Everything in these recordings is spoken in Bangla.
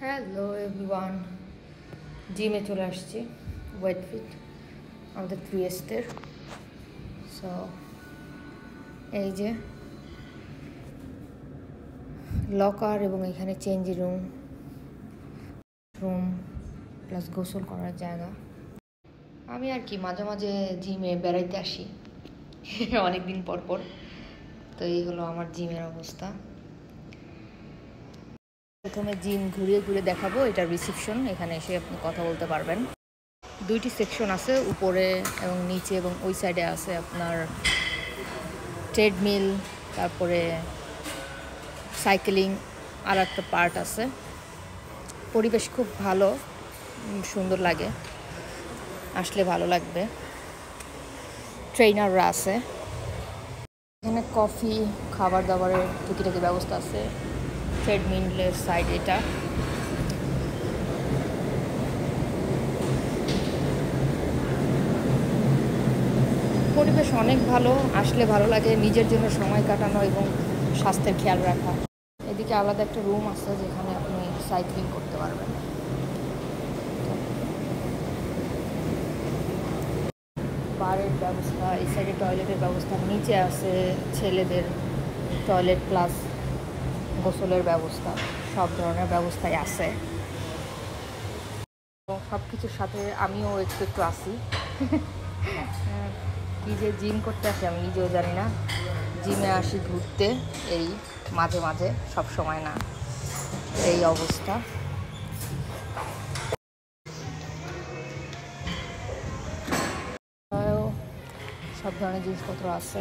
হ্যালো এভরিওয়ান, জিমে চলে আসছি ওয়েট ফিট আমাদের 3S-দের। সো এই যে লকার এবং এখানে চেঞ্জ রুম প্লাস গোসল করার জায়গা। আমি আর কি মাঝে মাঝে জিমে বেড়াইতে আসি অনেক দিন পর পর। তো এই হলো আমার জিমের অবস্থা। প্রথমে জিম ঘুরিয়ে ঘুরে দেখাবো। এটা রিসেপশন, এখানে এসে আপনি কথা বলতে পারবেন। দুইটি সেকশন আছে, উপরে এবং নিচে, এবং ওই সাইডে আছে আপনার ট্রেডমিল, তারপরে সাইকেলিং আর একটা পার্ট আছে। পরিবেশ খুব ভালো, সুন্দর লাগে, আসলে ভালো লাগবে। ট্রেনাররা আছে এখানে, কফি খাবার দাবারের টুকিটাকি ব্যবস্থা আছে। ট্রেডমিলের সাইড এটা। পরিবেশ অনেক ভালো, আসলে ভালো লাগে, নিজের জন্য সময় কাটানো এবং স্বাস্থ্যের খেয়াল রাখা। এদিকে আলাদা একটা রুম আছে যেখানে আপনি সাইক্লিং করতে পারবেন। বারের ব্যবস্থা, এই সাইডে টয়লেটের ব্যবস্থা, নিচে আছে ছেলেদের টয়লেট প্লাস গোসলের ব্যবস্থা। সব ধরনের ব্যবস্থাই আছে। সব কিছুর সাথে আমিও একটু আসি। কী যে জিম করতে আসি আমি নিজেও জানি না। জিমে আসি ঘুরতে, এই মাঝে মাঝে, সব সময় না। এই অবস্থা। সব ধরনের জিনিসপত্র আছে,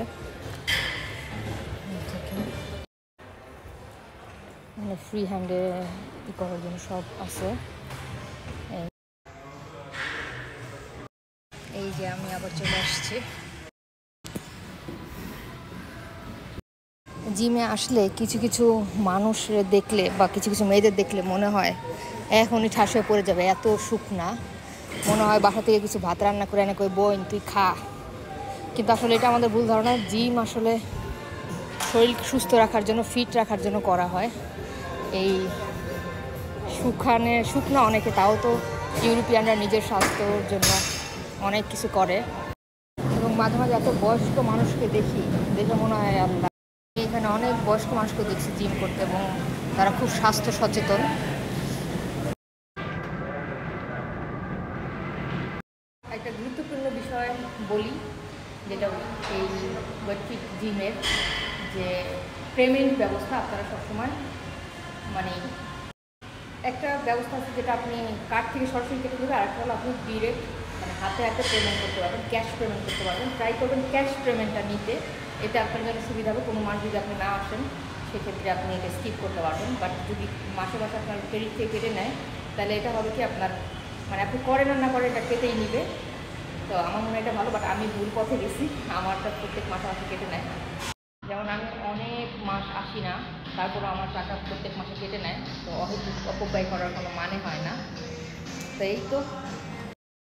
মানে ফ্রি হ্যান্ডে করার জন্য সব আছে। এই যে আমি আবার চলে আসছি। জিমে আসলে কিছু কিছু মানুষের দেখলে বা কিছু কিছু মেয়েদের দেখলে মনে হয় এখনই ঠাস হয়ে পড়ে যাবে, এত শুকনা। মনে হয় বাসা থেকে কিছু ভাত রান্না করে এনে কই বোন তুই খা। কিন্তু আসলে এটা আমাদের ভুল ধারণা। জিম আসলে শরীর সুস্থ রাখার জন্য, ফিট রাখার জন্য করা হয়। এই শুকনা অনেকে, তাও তো ইউরোপিয়ানরা নিজের স্বাস্থ্যর জন্য অনেক কিছু করে। এবং মাঝে মাঝে এত বয়স্ক মানুষকে দেখে মনে হয় আল্লাহ। এখানে অনেক বয়স্ক মানুষকে দেখছি জিম করতে, এবং তারা খুব স্বাস্থ্য সচেতন। একটা গুরুত্বপূর্ণ বিষয় বলি, যেটা এই ওয়েট ফিট জিমের যে পেমেন্ট ব্যবস্থা। আপনারা সবসময় মানে একটা ব্যবস্থা আছে যেটা আপনি কার্ড থেকে সরাসরি কেটে দেবে, আর একটা হলো আপনি ডিরেক্ট মানে হাতে হাতে পেমেন্ট করতে পারবেন, ক্যাশ পেমেন্ট করতে পারবেন। ট্রাই করবেন ক্যাশ পেমেন্টটা নিতে, এতে আপনার জন্য সুবিধা হবে। কোনো মাস যদি আপনি না আসেন সেক্ষেত্রে আপনি এটা স্কিপ করতে পারবেন। বাট যদি মাসে মাসে আপনার ক্রেডিট থেকে কেটে নেয়, তাহলে এটা হবে কি আপনার মানে আপনি করেন আর না করেন এটা কেটেই নিবে। তো আমার মনে হয় এটা ভালো, বাট আমি ভুল পথে গেছি, আমারটা প্রত্যেক মাসে মাসে কেটে নেয়। যেমন আমি অনেক মাস আসি না, তারপরে আমার টাকা প্রত্যেক মাসে কেটে নেয়। তো অপব্যয় করার কোনো মানে হয় না। তো এই তো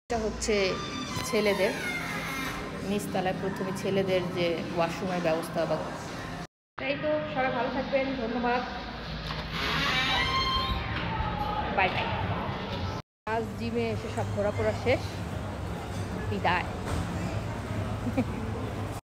এটা হচ্ছে ছেলেদের নিচতলায়, প্রথমে ছেলেদের যে ওয়াশরুমের ব্যবস্থা। বা তাই তো, সবাই ভালো থাকবেন, ধন্যবাদ, বাই বাই। আজ জিমে এসে সব ঘোরাফোরা শেষ, বিদায়।